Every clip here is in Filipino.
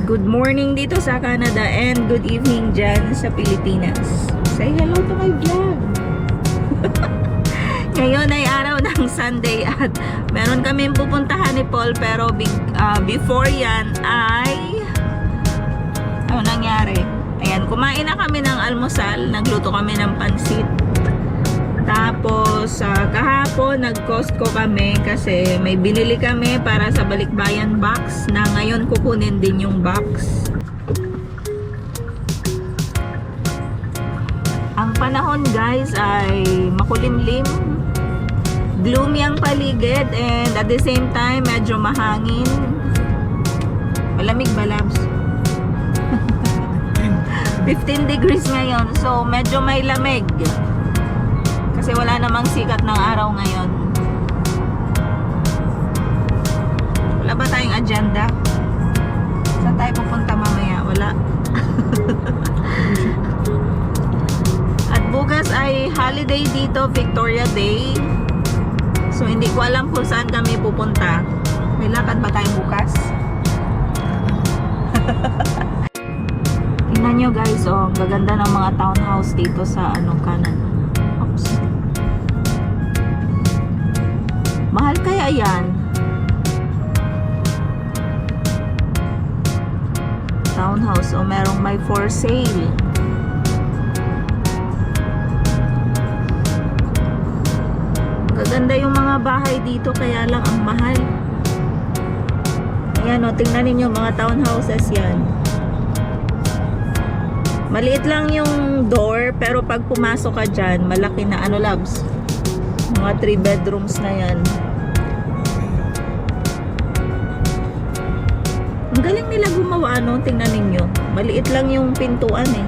Good morning dito sa Canada and good evening dyan sa Pilipinas. Say hello to my vlog. Ngayon ay araw ng Sunday at meron kaming pupuntahan ni Paul, pero before yan ay ano nangyari? Ayan, kumain na kami ng almusal, nagluto kami ng pansit. Tapos kahapon nag-Costco kami kasi may binili kami para sa balikbayan box na ngayon kukunin din yung box. Ang panahon guys ay makulimlim, gloomy ang paligid, and at the same time medyo mahangin. Malamig ba, Labs? 15 degrees ngayon, so medyo may lamig. Kasi wala namang sikat ng araw ngayon. Wala ba tayong agenda? Saan tayo pupunta mamaya? Wala. At bukas ay holiday dito, Victoria Day. So hindi ko alam kung saan kami pupunta. May lakad ba tayo bukas? Tingnan nyo guys, oh, ang gaganda ng mga townhouse dito sa Canada. Oops. Mahal kaya yan? Townhouse o merong may for sale. Gaganda yung mga bahay dito, kaya lang ang mahal. Ayan o, tingnan ninyo mga townhouses yan. Maliit lang yung door, pero pag pumasok ka dyan, malaki na Labs? Mga 3 bedrooms na yan. Ang galing nila gumawa, tingnan ninyo. Maliit lang yung pintuan eh.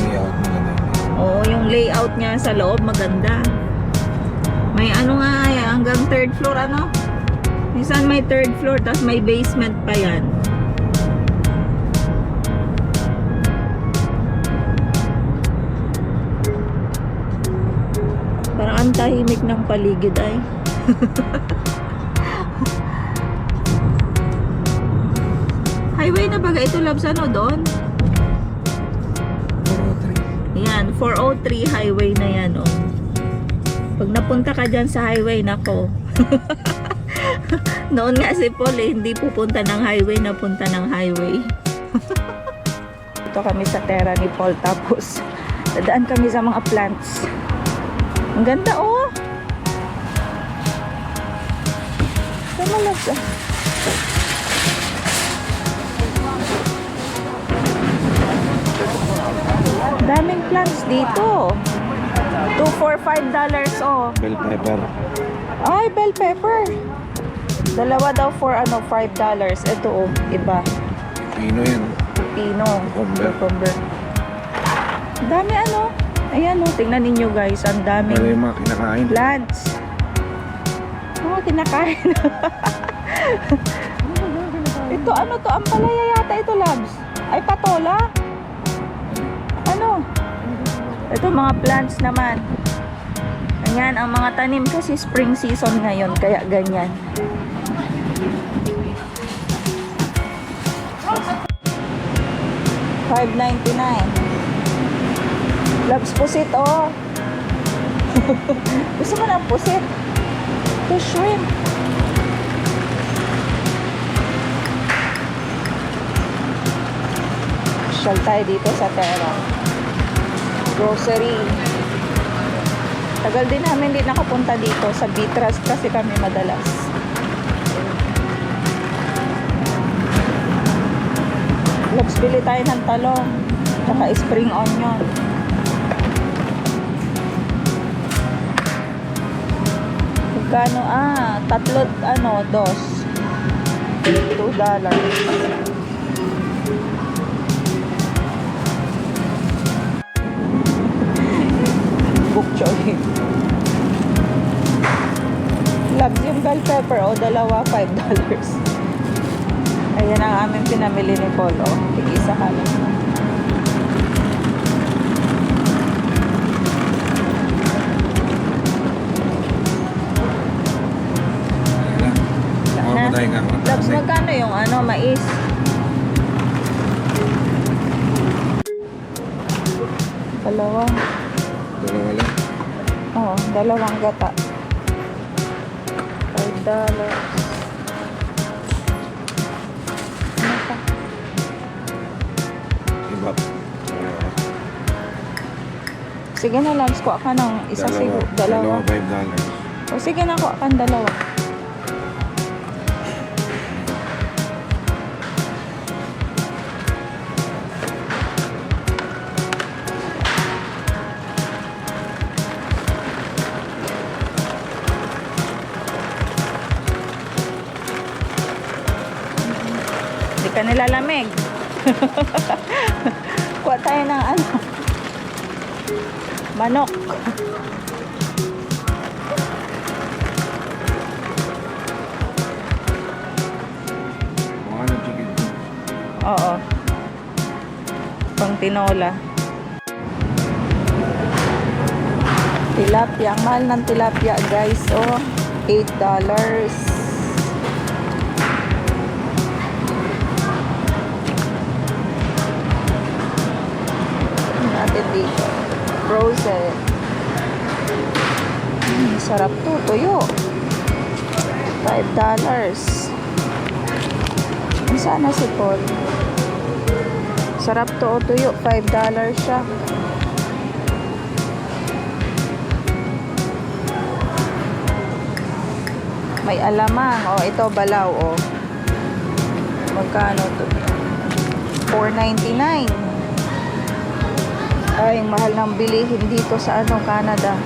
Layout maganda. Oo, yung layout niya sa loob maganda. May nga hanggang 3rd floor Minsan may 3rd floor, tapos may basement pa yan. Parang ang tahimik ng paligid ay. Highway na baga ito, Labs, doon? 403. Yan, 403 highway na yan, oh. Pag napunta ka dyan sa highway, nako. Noon nga si Paul hindi pupunta ng highway, napunta ng highway. Ito kami sa terra ni Paul, tapos dadaan kami sa mga plants. Ang ganda, oh. Tama, Labs, ah. Daming plants dito. 2 for $5, oh. Bell pepper. Ay, bell pepper. Dalawa daw for $5. Ito, oh, iba. Pino yan. Pino. Cucumber. Cucumber. Dami Ayan, oh, tingnan ninyo guys, ang daming Wala yung mga kinakain. plants. Oh, kinakain. Ito, to? Ampalaya yata ito, Labs. Ay, patola. Ito, mga plants naman. Ayan, ang mga tanim kasi spring season ngayon, kaya ganyan. $5.99. Labs, pusit, oh. Gusto mo ng pusit? Ito, shrimp. Shall tayo dito sa Terra. Grocery. Tagal din namin din nakapunta dito sa Vitras kasi kami madalas. Labs, bili tayo ng talong tsaka spring onion. Magkano? Tatlo, dos. $2. Bok choy. Labs, yung bell pepper, dalawa $5. Ayan ang aming pinamili ni Paul, tig-isa halos. tayo Labs, kakatasi. magkano yung ano, mais? Dalawa. Dalawa lang. Oo, dalawang gata. $5. Ano pa? Iba. Sige na, Labs, kuha ka ng isa siguro. Dalawa Dalawa. $5. O sige na, kuha ka ng dalawa. Hindi ka nilalamig. Kuha tayo ng ano. Manok. Mga ano, chicken. Oo. Pang tinola. Tilapia. Ang mahal ng tilapia, guys. Oh, $8. Natin dito. Frozen. Sarap to. Tuyo. $5. Sana si Paul. Sarap to o tuyo. $5 siya. May alamang. O, ito balaw. O. Magkano to? $4.99. Ay, ang mahal ng bilihin dito sa ano, Canada.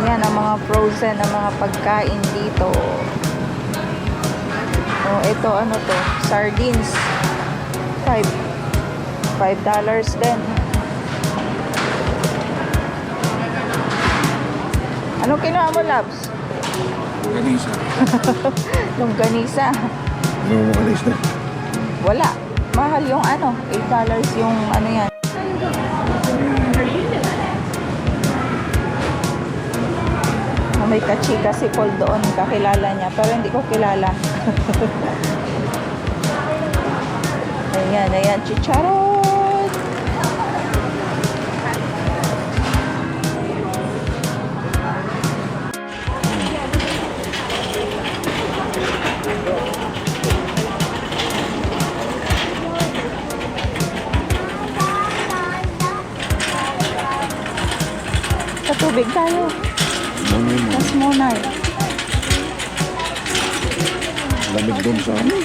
Ayan, ang mga frozen, ang mga pagkain dito. Oh, ito ano to? Sardines. $5 din. Ano kinuha mo, Labs? Ganisa. Longganisa. Ano mo kalis na? Wala. Mahal yung ano. $8 yung ano yan. May kachika si Paul doon. Kakilala niya. Pero hindi ko kilala. Ayan, ayan. Chicharon. Sa tubig tayo. Ano yun? Mas muna eh. Lamig doon sa ano?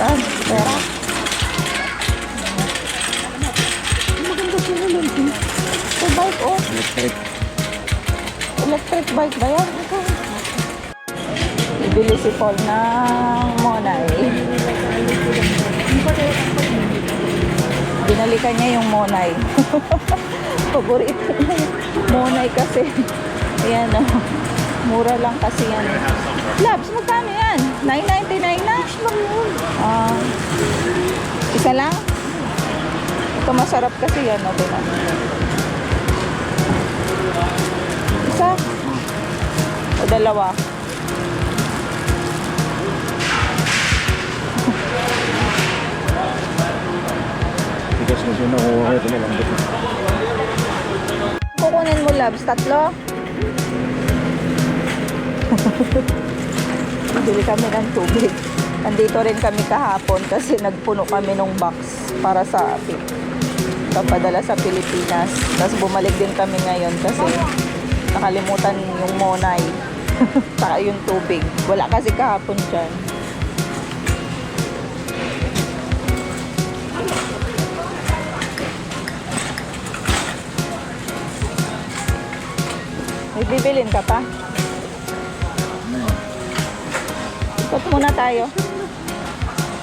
Saan? Pera. Maganda sila lang. Ito bike oh. Electric. Electric bike ba yan? Ito. Ibili si Paul ng Monay. Binalikan niya yung Monay. Paborito niya yung Monay kasi. Ayan o. Mura lang kasi yan. Labs, magkano yan? $9.99 na? Isa lang? Ito masarap kasi yan. O, diba? Isa? O dalawa? Tigas na siya nakuha ko. Ito na lang. Kukunin mo, Labs, tatlo? Bili kami ng tubig. Nandito rin kami kahapon kasi nagpuno kami ng box para sa papadala sa Pilipinas. Tapos bumalik din kami ngayon kasi nakalimutan yung Monay. Saka yung tubig. Wala kasi kahapon dyan. May bibilin ka pa? Ikot muna tayo.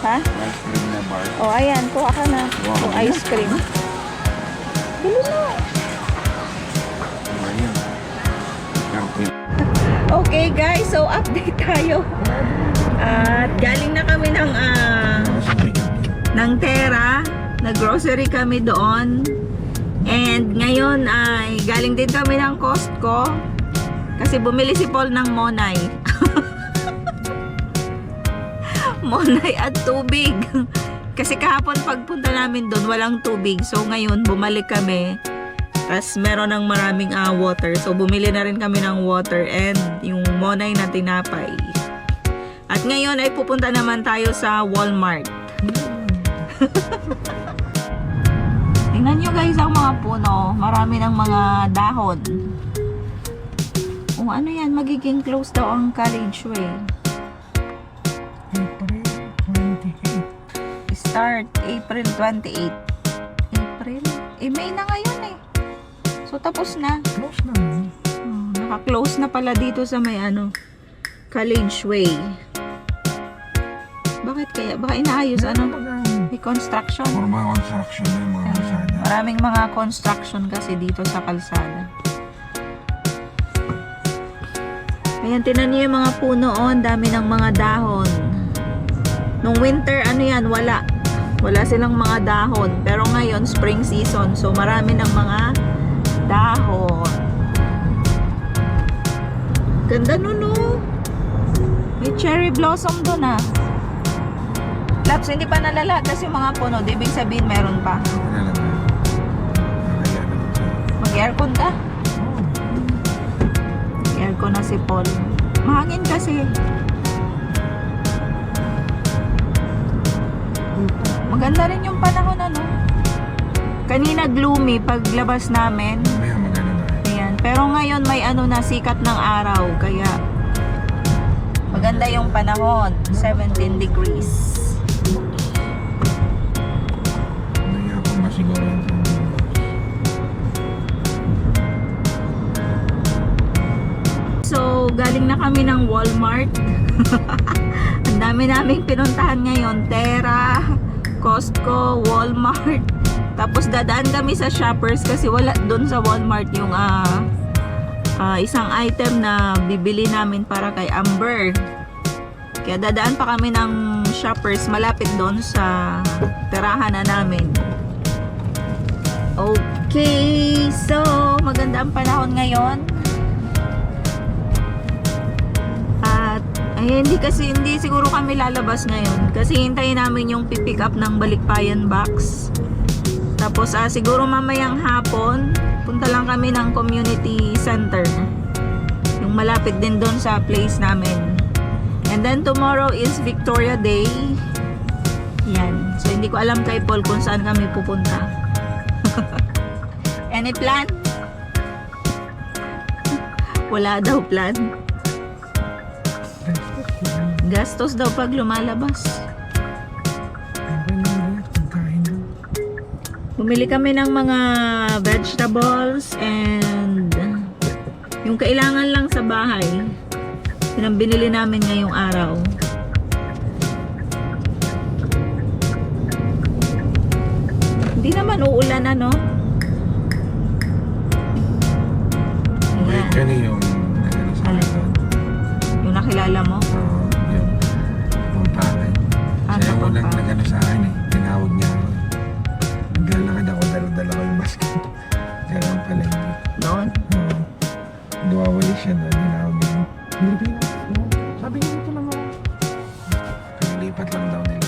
Ha? Ice cream na bar. O, ayan. Kuha ka na. Kuha ka Yung na. ice cream. Bili na. Ayan. Camping. Okay, guys. So, update tayo. At galing na kami ng Terra. Nag-grocery kami doon. And ngayon ay galing din kami ng Costco. Kasi bumili si Paul ng Monay. Monay at tubig. Kasi kahapon pagpunta namin doon, walang tubig. So ngayon, bumalik kami. Tapos meron ng maraming water. So bumili na rin kami ng water and yung Monay na tinapay. At ngayon ay pupunta naman tayo sa Walmart. Tingnan nyo guys ang mga puno. Marami ng mga dahon. O ano yan, magiging close daw ang Carriageway. Start April 28. April? May na ngayon eh. So tapos na. Close na. Naka-close na pala dito sa may Carriageway. Bakit kaya? Baka inaayos may construction. Puro mga construction na yung mga kalsada. Maraming mga construction kasi dito sa kalsada. Ayan, tinan niyo yung mga puno. Ang dami ng mga dahon. Nung winter, wala. Wala silang mga dahon. Pero ngayon, spring season. So, marami ng mga dahon. Ganda nun, oh. May cherry blossom doon, ah. Laps, hindi pa nalalagas yung mga puno. Di ibig sabihin, meron pa. Mag-aircon ka? Mag-aircon na si Paul. Mahangin kasi. Maganda rin yung panahon, Kanina gloomy paglabas namin. Ayan. Pero ngayon may sikat ng araw. Kaya maganda yung panahon. 17 degrees. So, galing na kami ng Walmart. Ang dami naming pinuntahan ngayon. Tera, Costco, Walmart. Tapos dadaan kami sa Shoppers kasi wala doon sa Walmart yung isang item na bibili namin para kay Amber. Kaya dadaan pa kami ng Shoppers malapit doon sa tirahan na namin. Okay, so maganda ang panahon ngayon. Hindi siguro kami lalabas ngayon kasi hintayin namin yung pipick up ng Balikbayan box. Tapos siguro mamayang hapon punta lang kami ng community center yung malapit din doon sa place namin. And then tomorrow is Victoria Day. Yan. So hindi ko alam kay Paul kung saan kami pupunta. Any plan? Wala daw plan. Gastos daw pag lumalabas. Bumili kami ng mga vegetables and yung kailangan lang sa bahay. Yun ang binili namin ngayong araw. Hindi naman uulan Ayan. Yan yung Yung nakilala mo? Siya yung walang nag-ano sa akin tinawag niya ako. Naglalakad ako, dala-dala ko yung basket. Kaya lang pala hindi. Doon? Duwawali siya doon, tinawag niya. Pilipinas, sabi niya ito lang ako. Kalilipat lang daw nila.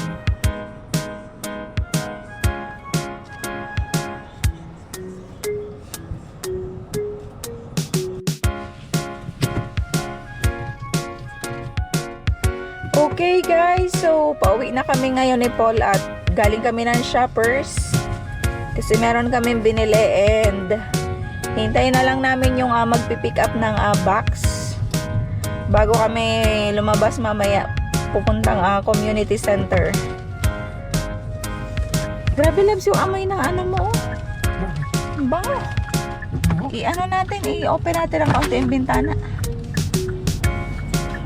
Okay guys, so pauwi na kami ngayon ni Paul at galing kami ng Shoppers kasi meron kaming binili and hintayin na lang namin yung magpipick up ng box bago kami lumabas mamaya pupuntang community center. Grabe Labs yung amoy ng mo. Bango. Natin, i-open natin ang kaunti yung bintana.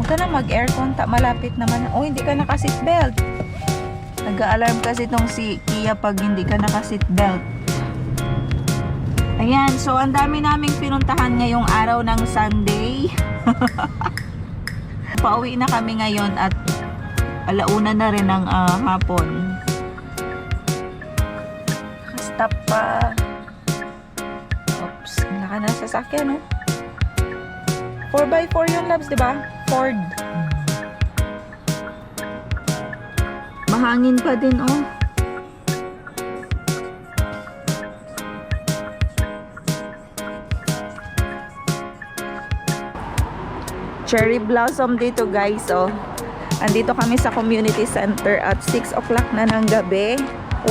Huwag ka na mag-aircon, malapit naman. Hindi ka naka-seatbelt. Nag-a-alarm kasi itong si Kia pag hindi ka naka-seatbelt. Ayan, so ang dami naming pinuntahan ngayong araw ng Sunday. Pauwi na kami ngayon at alauna na rin ng hapon. Stop pa. Oops, wala ka na sa sasakyan, 4x4 yung Labs, diba? Ford. hangin pa din, oh. Cherry blossom dito, guys, oh. Andito kami sa community center at 6 o'clock na ng gabi.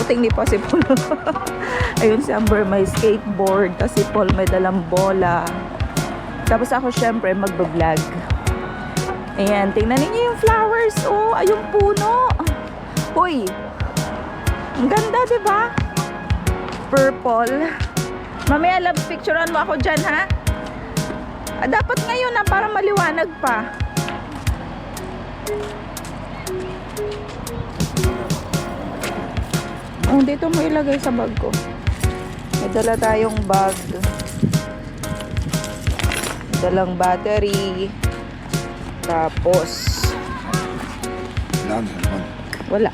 Uting ni possible. Ayun si Amber may skateboard, kasi Paul may dalang bola. Tapos ako syempre magbablog. Ayan, tingnan ninyo yung flowers, oh. Ay, yung puno. Uy, ang ganda, diba? Purple. Mamaya, love, picturean mo ako dyan, ha? Dapat ngayon na para maliwanag pa. Oh, dito mo ilagay sa bag ko. May dala tayong bag. Dalang battery. Tapos wala.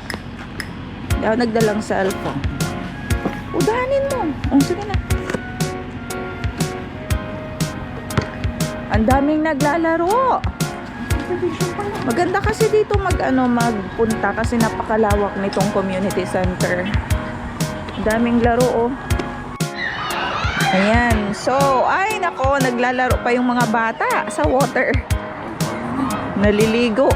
Hindi ako nagdalang cellphone. Udahanin mo. Oh, sige na. Ang daming naglalaro. Maganda kasi dito magpunta kasi napakalawak nitong community center. Ang daming laro, oh. Ayan. So, ay nako, naglalaro pa yung mga bata sa water. Naliligo.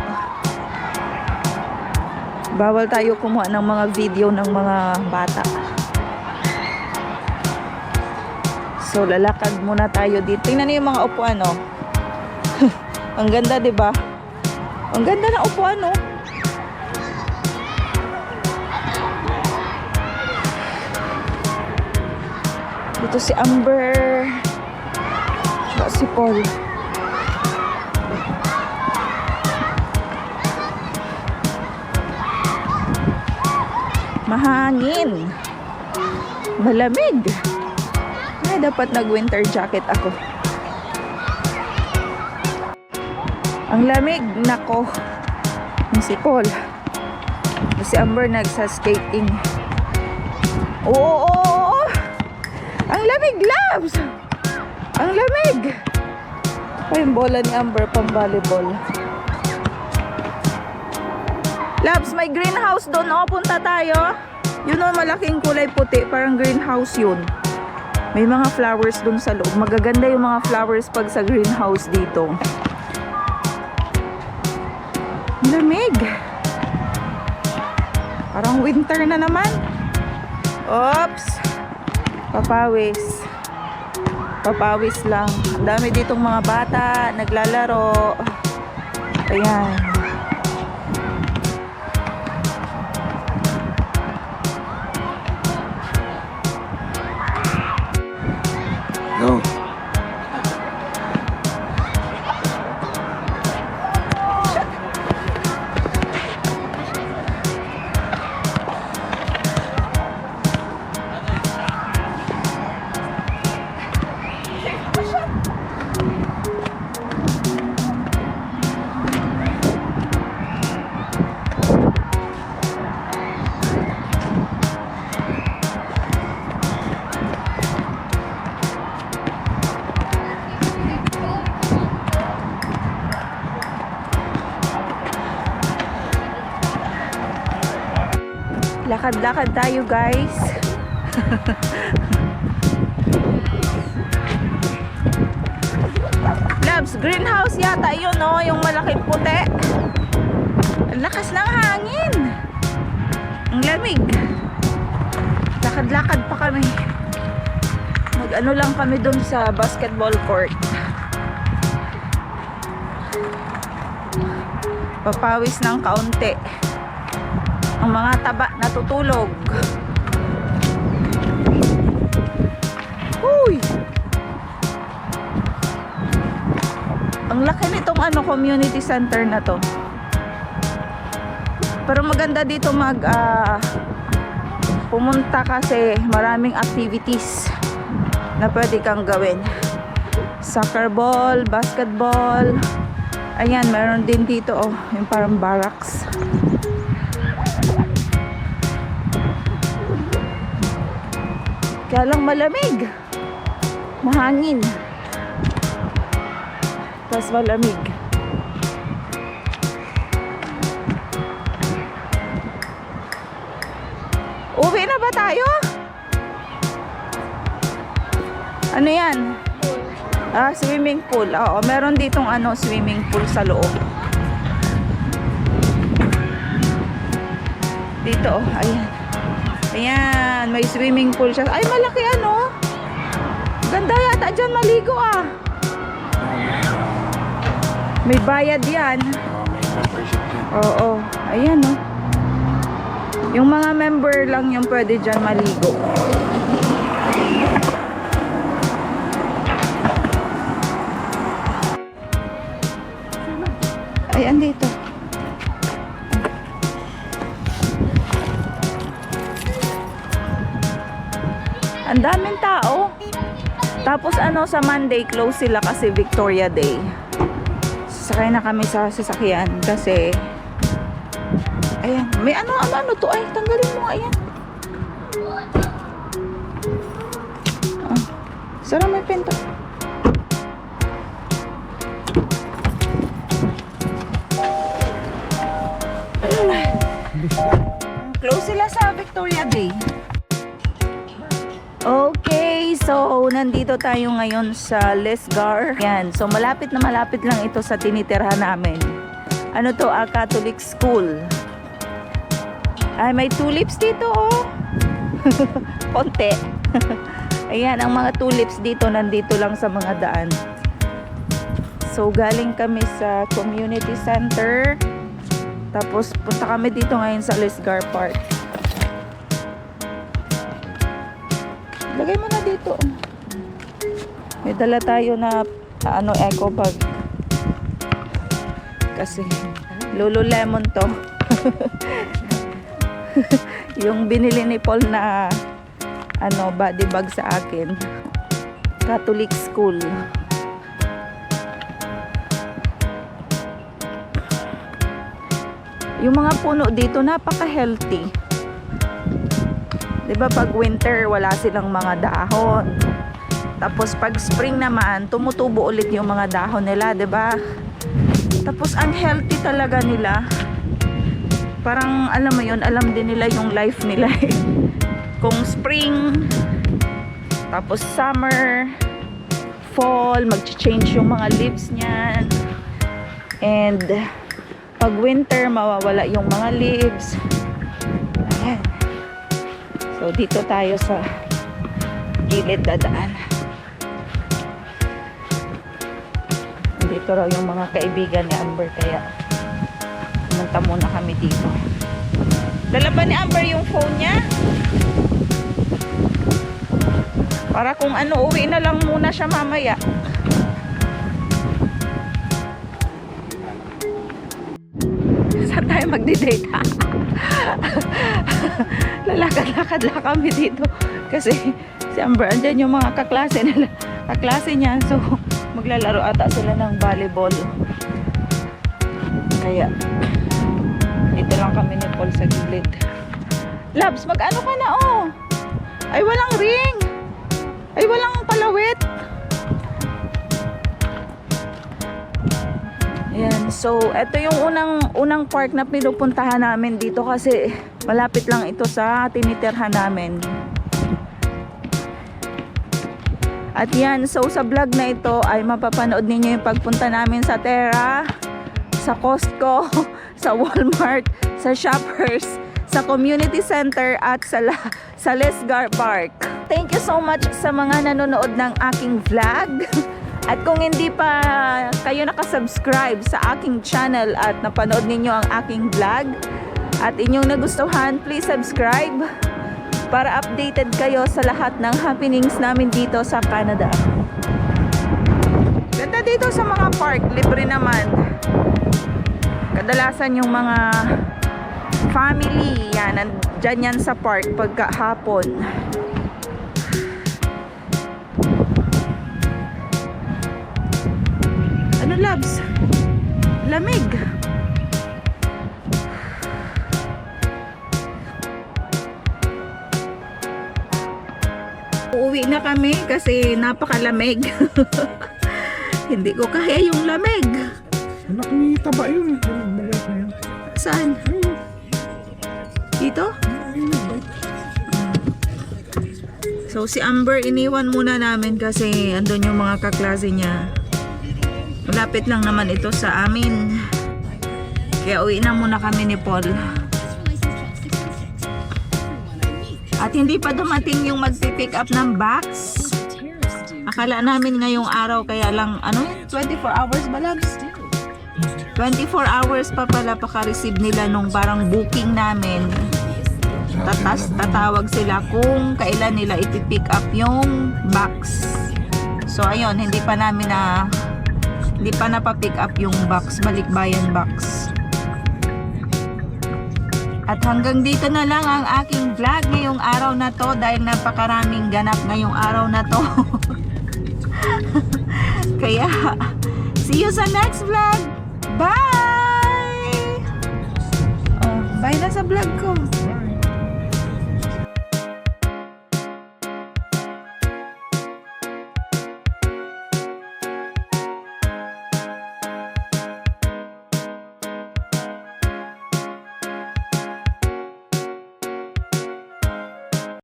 Bawal tayo kumuha ng mga video ng mga bata. So, lalakad muna tayo dito. Tingnan niyo yung mga upuan, oh. Ang ganda, 'di ba? Ang ganda ng upuan, oh. Dito si Amber. Si Paul. Mahangin. Malamig. Ay, dapat nag-winter jacket ako. Ang lamig, nako. Si Paul. Si Amber nagsa-skating. Oo. Ang lamig, loves. Ang lamig. Ay, yung bola ni Amber pang volleyball. Loves, may greenhouse doon, oh. Punta tayo. Yun, oh, malaking kulay puti. Parang greenhouse yun. May mga flowers doon sa loob. Magaganda yung mga flowers pag sa greenhouse dito. Lamig. Parang winter na naman. Oops. Papawis. Papawis lang. Ang dami ditong mga bata naglalaro. Ayan. Go. Lakad-lakad tayo, guys. Labs, greenhouse yata yun, no? Yung malaking puti. Ang lakas ng hangin. Ang lamig. Lakad-lakad pa kami. Mag-ano lang kami dun sa basketball court. Papawis ng kaunti. Ang mga taba natutulog. Uy! Ang laki nitong community center na to. Pero maganda dito pumunta kasi maraming activities na pwede kang gawin. Soccer ball, basketball. Ayan, meron din dito, oh, yung parang barracks. Kaya lang malamig. Mahangin. Tapos malamig. Ano yan? Swimming pool. Oo, meron ditong swimming pool sa loob. Dito, ayan. Ayan, may swimming pool siya. Ay, malaki Ganda yata dyan maligo May bayad yan. May membership din. Oo, ayan Yung mga member lang yung pwede dyan maligo. Ayan dito. Ang daming tao. Tapos sa Monday close sila kasi Victoria Day. Sasakay na kami sa sasakyan kasi ayan, may ano to ay tanggalin mo nga yan. Sara may pinto. Close sila sa Victoria Day. Okay, so nandito tayo ngayon sa Lisgar. Yan, so malapit lang ito sa tinitirhan namin. Ano to, Catholic school. Ay, may tulips dito Konti. Ayan, ang mga tulips dito nandito lang sa mga daan. So galing kami sa community center. Tapos punta kami dito ngayon sa Lisgar Park. Lagay mo na dito. May dala tayo na eco bag. Kasi Lululemon to. Yung binili ni Paul na body bag sa akin. Catholic school. Yung mga puno dito napaka-healthy. 'Di ba pag winter wala silang mga dahon. Tapos pag spring naman tumutubo ulit yung mga dahon nila, 'di ba? Tapos ang healthy talaga nila. Parang alam mo 'yun, alam din nila yung life nila. Kung spring, tapos summer, fall, mag-change yung mga leaves niyan. And pag winter mawawala yung mga leaves. Ayan. So dito tayo sa gilid dadaan. Dito raw yung mga kaibigan ni Amber kaya pumunta muna kami dito. Dala ba ni Amber yung phone niya? Para kung uwi na lang muna siya mamaya. Saan tayo magdi-date Lalakad-lakad lang kami dito kasi si Amber andyan yung mga kaklase niya, so maglalaro ata sila ng volleyball, kaya dito lang kami ni Paul sa gilid. Labs, mag-ano ka na ay walang ring, ay walang palawit. Ayan, so ito yung unang park na pinupuntahan namin dito kasi malapit lang ito sa tinitirhan namin. At yan, so sa vlog na ito ay mapapanood ninyo yung pagpunta namin sa Terra, sa Costco, sa Walmart, sa Shoppers, sa Community Center at sa Lisgar Park. Thank you so much sa mga nanonood ng aking vlog. At kung hindi pa kayo nakasubscribe sa aking channel at napanood ninyo ang aking vlog at inyong nagustuhan, please subscribe para updated kayo sa lahat ng happenings namin dito sa Canada. Ganda dito sa mga park, libre naman. Kadalasan yung mga family, yan, nandyan yan sa park pagkahapon. Ano, Labs? Lamig. Uuwi na kami kasi napakalamig. Hindi ko kaya yung lamig. Anak ni taba yun. Bagas na yun. Saan? Dito? So si Amber iniwan muna namin kasi andun yung mga kaklase niya. Malapit lang naman ito sa amin. Kaya uwi na muna kami ni Paul. At hindi pa dumating yung magpipick up ng box. Akala namin ngayong araw kaya lang 24 hours ba labs? 24 hours pa pala paka-receive nila nung parang booking namin. Tatawag sila kung kailan nila ipipick up yung box. So ayun, hindi pa napapick up yung box, balikbayan box. At hanggang dito na lang ang aking vlog ngayong araw na to dahil napakaraming ganap ngayong araw na to. Kaya see you sa next vlog. Bye! Oh, bye na sa vlog ko.